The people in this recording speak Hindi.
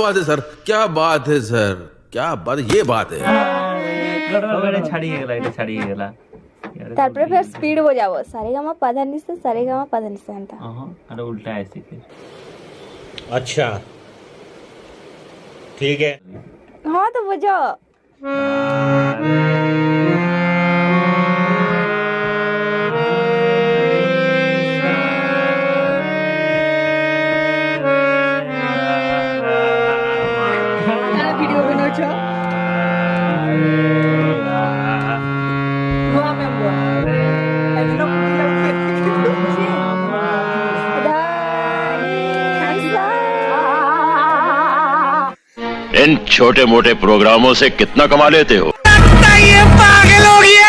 बात है सर, क्या बात है सर, क्या बात, ये बात है। তারপরে ফের স্পিড বোঝাবো, সারেগামা পাধানিসা সারেগামা পাধানিসা এন্তা। अरे उल्टा ऐसे फिर। अच्छा ठीक है। हाँ तो বোঝো। ভিডিও বানাচ্ছো? इन छोटे मोटे प्रोग्रामों से कितना कमा लेते हो? ये पागल हो गया।